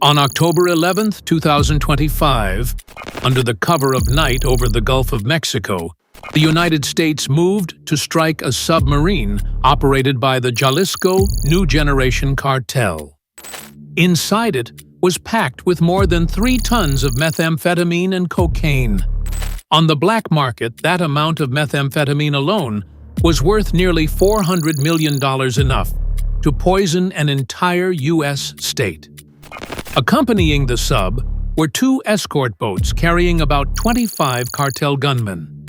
On October 11, 2025, under the cover of night over the Gulf of Mexico, the United States moved to strike a submarine operated by the Jalisco New Generation Cartel. Inside it was packed with more than 3 tons of methamphetamine and cocaine. On the black market, that amount of methamphetamine alone was worth nearly $400 million, enough to poison an entire U.S. state. Accompanying the sub were 2 escort boats carrying about 25 cartel gunmen.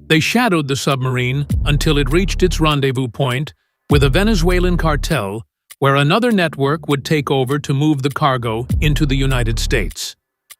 They shadowed the submarine until it reached its rendezvous point with a Venezuelan cartel, where another network would take over to move the cargo into the United States.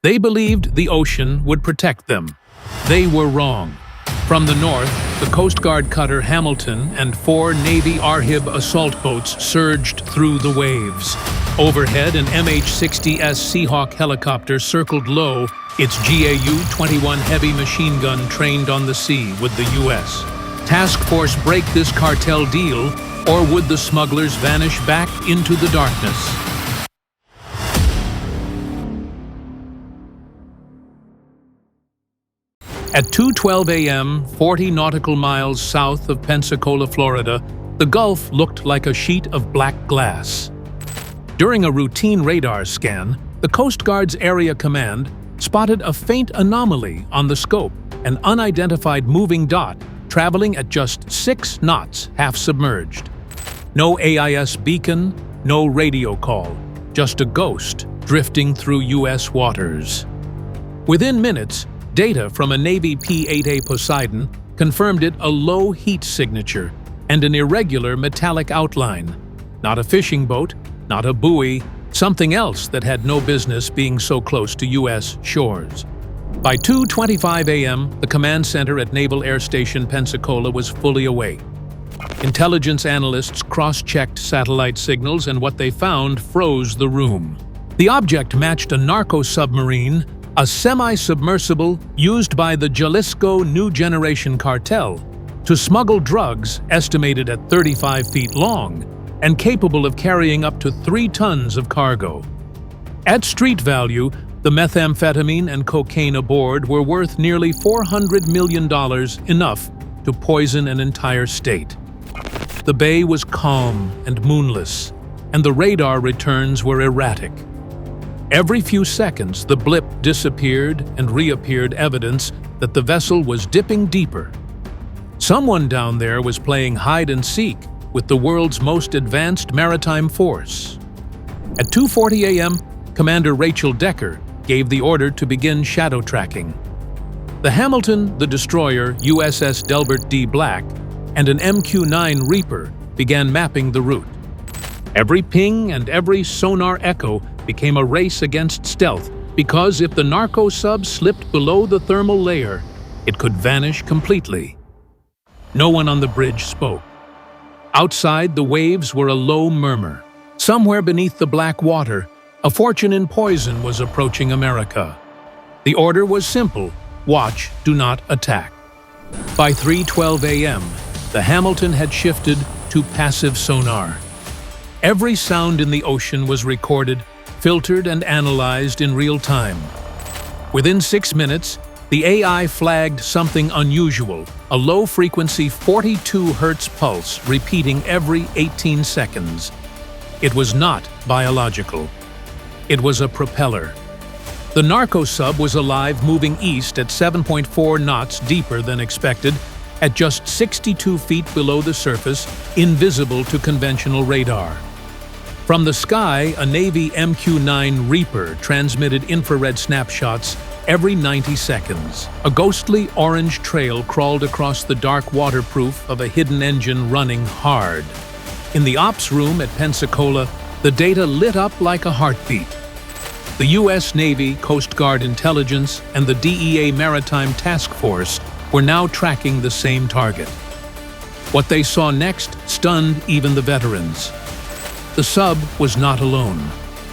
They believed the ocean would protect them. They were wrong. From the north, the Coast Guard cutter Hamilton and 4 Navy Arhib assault boats surged through the waves. Overhead, an MH-60S Seahawk helicopter circled low, its GAU-21 heavy machine gun trained on the sea with the U.S. Task Force break this cartel deal, or would the smugglers vanish back into the darkness? At 2:12 a.m., 40 nautical miles south of Pensacola, Florida, the Gulf looked like a sheet of black glass. During a routine radar scan, the Coast Guard's Area Command spotted a faint anomaly on the scope, an unidentified moving dot traveling at just 6 knots, half submerged. No AIS beacon, no radio call, just a ghost drifting through U.S. waters. Within minutes, data from a Navy P-8A Poseidon confirmed it a low heat signature and an irregular metallic outline. Not a fishing boat, not a buoy, something else that had no business being so close to U.S. shores. By 2:25 a.m., the command center at Naval Air Station Pensacola was fully awake. Intelligence analysts cross-checked satellite signals, and what they found froze the room. The object matched a narco submarine, a semi-submersible used by the Jalisco New Generation Cartel to smuggle drugs estimated at 35 feet long and capable of carrying up to 3 tons of cargo. At street value, the methamphetamine and cocaine aboard were worth nearly $400 million, enough to poison an entire state. The bay was calm and moonless, and the radar returns were erratic. Every few seconds, the blip disappeared and reappeared, evidence that the vessel was dipping deeper. Someone down there was playing hide-and-seek with the world's most advanced maritime force. At 2:40 a.m., Commander Rachel Decker gave the order to begin shadow tracking. The Hamilton, the destroyer USS Delbert D. Black, and an MQ-9 Reaper began mapping the route. Every ping and every sonar echo became a race against stealth, because if the narco sub slipped below the thermal layer, it could vanish completely. No one on the bridge spoke. Outside, the waves were a low murmur. Somewhere beneath the black water, a fortune in poison was approaching America. The order was simple: watch, do not attack. By 3:12 a.m., the Hamilton had shifted to passive sonar. Every sound in the ocean was recorded, filtered and analyzed in real time. Within 6 minutes, the AI flagged something unusual, a low-frequency 42 Hz pulse repeating every 18 seconds. It was not biological. It was a propeller. The narco sub was alive, moving east at 7.4 knots deeper than expected, at just 62 feet below the surface, invisible to conventional radar. From the sky, a Navy MQ-9 Reaper transmitted infrared snapshots every 90 seconds. A ghostly orange trail crawled across the dark waterproof of a hidden engine running hard. In the ops room at Pensacola, the data lit up like a heartbeat. The U.S. Navy, Coast Guard Intelligence, and the DEA Maritime Task Force were now tracking the same target. What they saw next stunned even the veterans. The sub was not alone.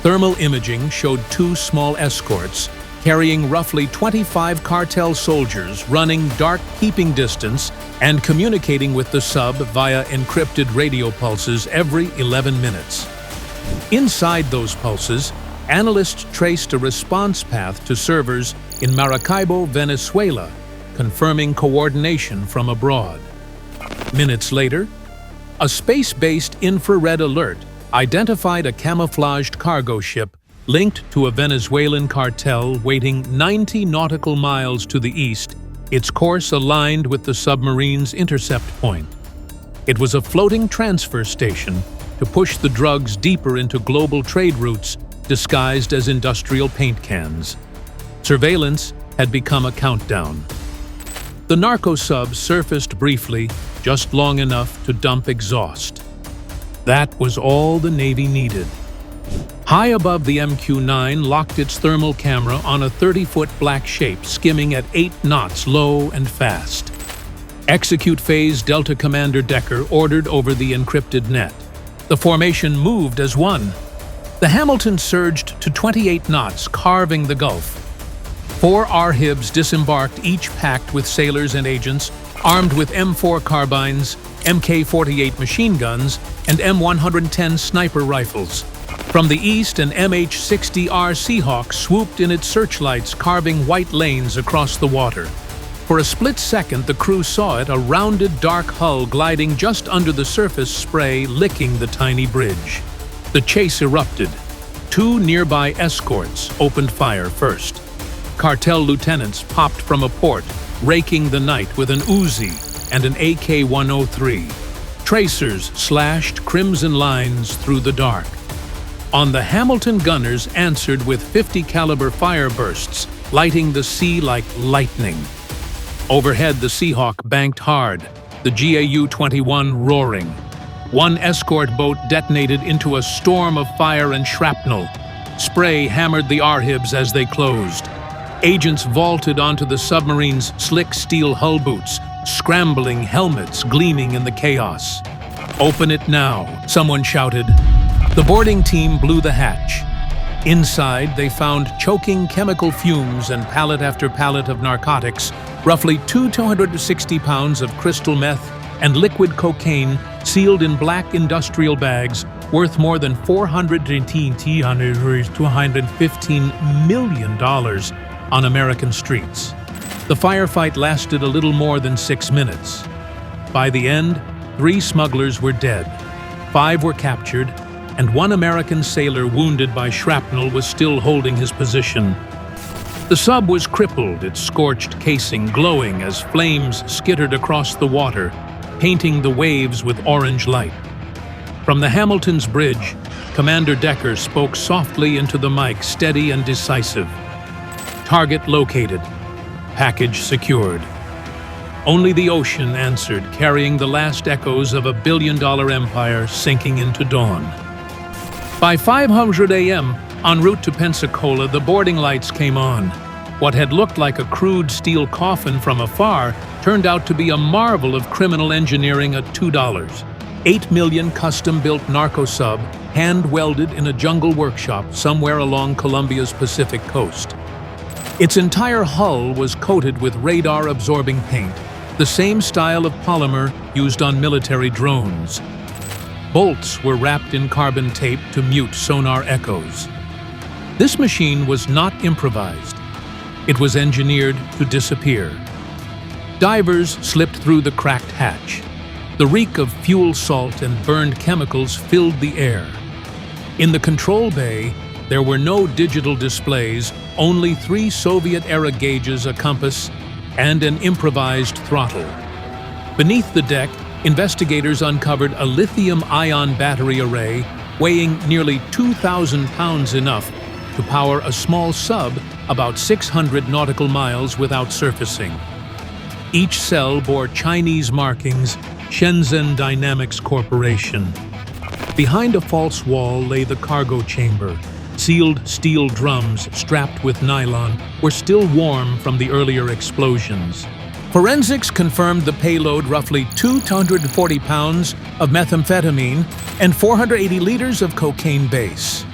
Thermal imaging showed 2 small escorts carrying roughly 25 cartel soldiers running dark keeping distance and communicating with the sub via encrypted radio pulses every 11 minutes. Inside those pulses, Analysts traced a response path to servers in Maracaibo, Venezuela, confirming coordination from abroad. Minutes later, a space-based infrared alert identified a camouflaged cargo ship linked to a Venezuelan cartel waiting 90 nautical miles to the east, its course aligned with the submarine's intercept point. It was a floating transfer station to push the drugs deeper into global trade routes disguised as industrial paint cans. Surveillance had become a countdown. The narco sub surfaced briefly, just long enough to dump exhaust. That was all the Navy needed. High above the MQ-9 locked its thermal camera on a 30-foot black shape skimming at 8 knots low and fast. Execute phase Delta Commander Decker ordered over the encrypted net. The formation moved as one. The Hamilton surged to 28 knots, carving the Gulf. 4 RHIBs disembarked, each packed with sailors and agents, armed with M4 carbines, Mk-48 machine guns, and M110 sniper rifles. From the east, an MH-60R Seahawk swooped in its searchlights, carving white lanes across the water. For a split second, the crew saw it, a rounded, dark hull gliding just under the surface spray, licking the tiny bridge. The chase erupted. 2 nearby escorts opened fire first. Cartel lieutenants popped from a port, raking the night with an Uzi and an AK-103. Tracers slashed crimson lines through the dark. On the Hamilton, gunners answered with 50 caliber fire bursts, lighting the sea like lightning. Overhead, the Seahawk banked hard, the GAU-21 roaring. 1 escort boat detonated into a storm of fire and shrapnel. Spray hammered the RHIBs as they closed. Agents vaulted onto the submarine's slick steel hull boots, scrambling helmets gleaming in the chaos. "Open it now," someone shouted. The boarding team blew the hatch. Inside, they found choking chemical fumes and pallet after pallet of narcotics, roughly 260 pounds of crystal meth and liquid cocaine sealed in black industrial bags worth more than $215 million on American streets. The firefight lasted a little more than 6 minutes. By the end, 3 smugglers were dead, 5 were captured, and 1 American sailor wounded by shrapnel was still holding his position. The sub was crippled, its scorched casing glowing as flames skittered across the water, painting the waves with orange light. From the Hamilton's bridge, Commander Decker spoke softly into the mic, steady and decisive. "Target located. Package secured." Only the ocean answered, carrying the last echoes of a billion-dollar empire sinking into dawn. By 500 a.m., en route to Pensacola, the boarding lights came on. What had looked like a crude steel coffin from afar turned out to be a marvel of criminal engineering at $2. $8 million custom-built narco sub, hand-welded in a jungle workshop somewhere along Colombia's Pacific coast. Its entire hull was coated with radar-absorbing paint, the same style of polymer used on military drones. Bolts were wrapped in carbon tape to mute sonar echoes. This machine was not improvised. It was engineered to disappear. Divers slipped through the cracked hatch. The reek of fuel salt and burned chemicals filled the air. In the control bay, there were no digital displays, only 3 Soviet-era gauges, a compass, and an improvised throttle. Beneath the deck, investigators uncovered a lithium-ion battery array weighing nearly 2,000 pounds, enough to power a small sub about 600 nautical miles without surfacing. Each cell bore Chinese markings, Shenzhen Dynamics Corporation. Behind a false wall lay the cargo chamber. Sealed steel drums strapped with nylon were still warm from the earlier explosions. Forensics confirmed the payload, roughly 240 pounds of methamphetamine and 480 liters of cocaine base.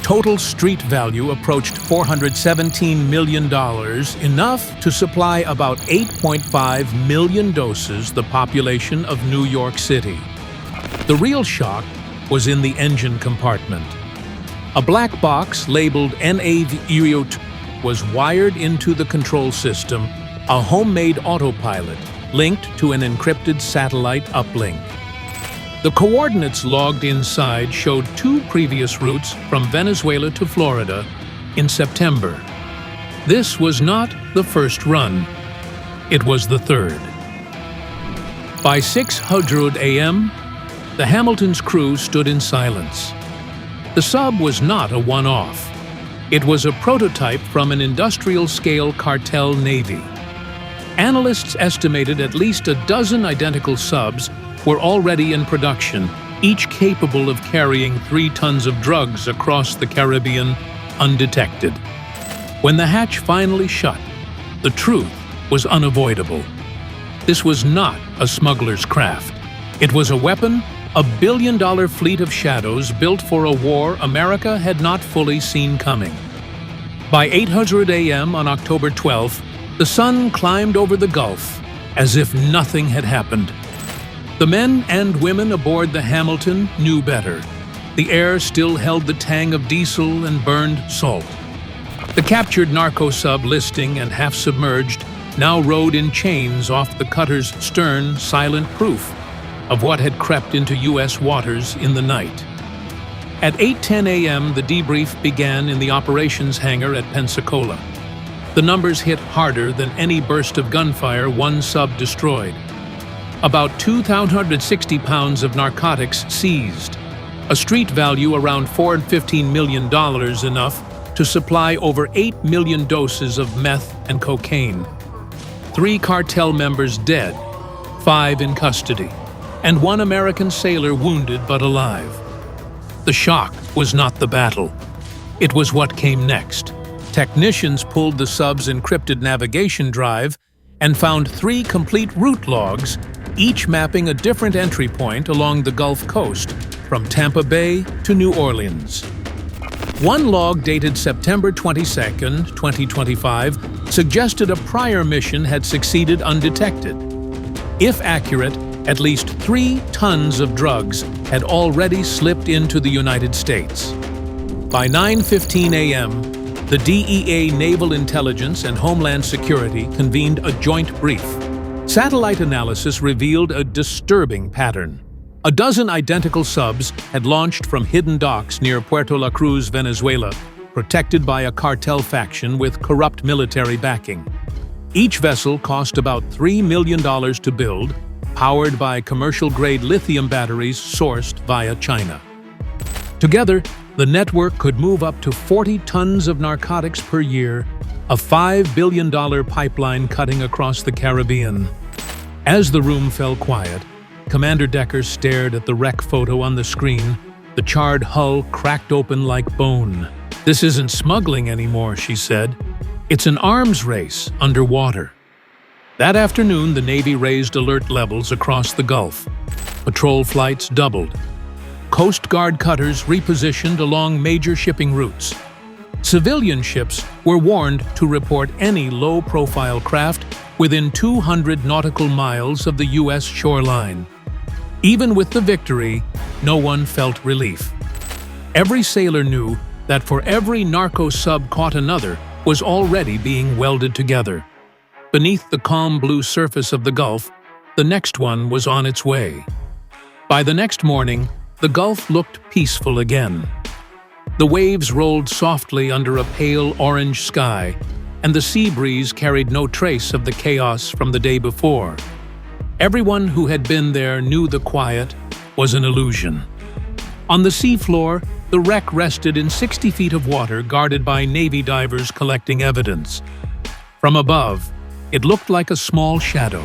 Total street value approached $417 million, enough to supply about 8.5 million doses, the population of New York City. The real shock was in the engine compartment. A black box labeled m-navysignal was wired into the control system, a homemade autopilot linked to an encrypted satellite uplink. The coordinates logged inside showed 2 previous routes from Venezuela to Florida in September. This was not the first run. It was the third. By 6:00 a.m., the Hamilton's crew stood in silence. The sub was not a one-off. It was a prototype from an industrial-scale cartel navy. Analysts estimated at least a dozen identical subs were already in production, each capable of carrying 3 tons of drugs across the Caribbean undetected. When the hatch finally shut, the truth was unavoidable. This was not a smuggler's craft. It was a weapon, a billion-dollar fleet of shadows built for a war America had not fully seen coming. By 8:00 a.m. on October 12th, the sun climbed over the Gulf as if nothing had happened. The men and women aboard the Hamilton knew better. The air still held the tang of diesel and burned salt. The captured narco sub listing and half-submerged now rode in chains off the cutter's stern, silent proof of what had crept into U.S. waters in the night. At 8:10 a.m., the debrief began in the operations hangar at Pensacola. The numbers hit harder than any burst of gunfire one sub destroyed. About 2,260 pounds of narcotics seized, a street value around $415 million, enough to supply over 8 million doses of meth and cocaine. 3 cartel members dead, 5 in custody, and 1 American sailor wounded but alive. The shock was not the battle. It was what came next. Technicians pulled the sub's encrypted navigation drive and found 3 complete route logs, each mapping a different entry point along the Gulf Coast, from Tampa Bay to New Orleans. One log dated September 22, 2025, suggested a prior mission had succeeded undetected. If accurate, at least 3 tons of drugs had already slipped into the United States. By 9:15 a.m., the DEA Naval Intelligence and Homeland Security convened a joint brief. Satellite analysis revealed a disturbing pattern. A dozen identical subs had launched from hidden docks near Puerto La Cruz, Venezuela, protected by a cartel faction with corrupt military backing. Each vessel cost about $3 million to build, powered by commercial-grade lithium batteries sourced via China. Together, the network could move up to 40 tons of narcotics per year, a $5 billion pipeline cutting across the Caribbean. As the room fell quiet, Commander Decker stared at the wreck photo on the screen, the charred hull cracked open like bone. "This isn't smuggling anymore," she said. "It's an arms race underwater." That afternoon, the Navy raised alert levels across the Gulf. Patrol flights doubled. Coast Guard cutters repositioned along major shipping routes. Civilian ships were warned to report any low-profile craft within 200 nautical miles of the U.S. shoreline. Even with the victory, no one felt relief. Every sailor knew that for every narco sub caught, another was already being welded together. Beneath the calm blue surface of the Gulf, the next one was on its way. By the next morning, the Gulf looked peaceful again. The waves rolled softly under a pale orange sky, and the sea breeze carried no trace of the chaos from the day before. Everyone who had been there knew the quiet was an illusion. On the seafloor, the wreck rested in 60 feet of water guarded by Navy divers collecting evidence. From above, it looked like a small shadow.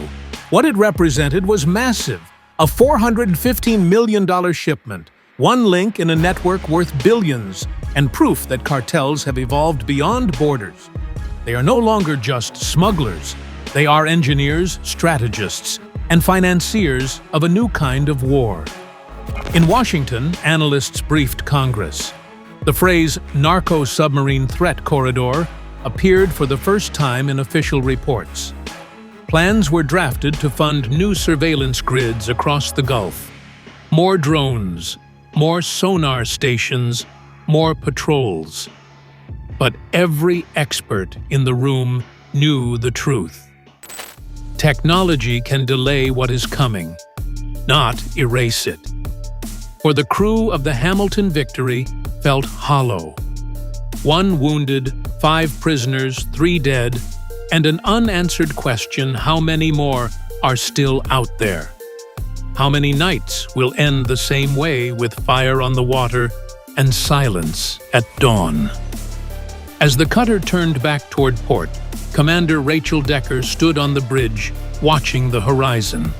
What it represented was massive, a $415 million shipment, one link in a network worth billions, and proof that cartels have evolved beyond borders. They are no longer just smugglers. They are engineers, strategists, and financiers of a new kind of war. In Washington, analysts briefed Congress. The phrase narco-submarine threat corridor appeared for the first time in official reports. Plans were drafted to fund new surveillance grids across the Gulf. More drones, more sonar stations, more patrols. But every expert in the room knew the truth. Technology can delay what is coming, not erase it. For the crew of the Hamilton Victory felt hollow. 1 wounded, 5 prisoners, 3 dead, and an unanswered question: how many more are still out there? How many nights will end the same way, with fire on the water and silence at dawn? As the cutter turned back toward port, Commander Rachel Decker stood on the bridge, watching the horizon.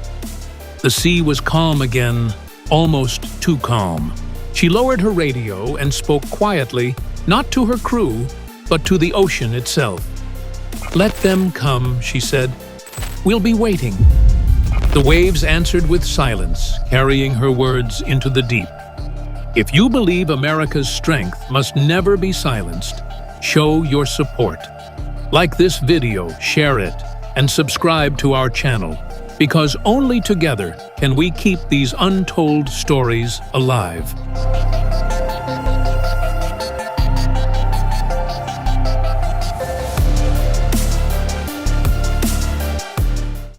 The sea was calm again, almost too calm. She lowered her radio and spoke quietly, not to her crew, but to the ocean itself. "Let them come," she said. "We'll be waiting." The waves answered with silence, carrying her words into the deep. If you believe America's strength must never be silenced, show your support. Like this video, share it, and subscribe to our channel, because only together can we keep these untold stories alive.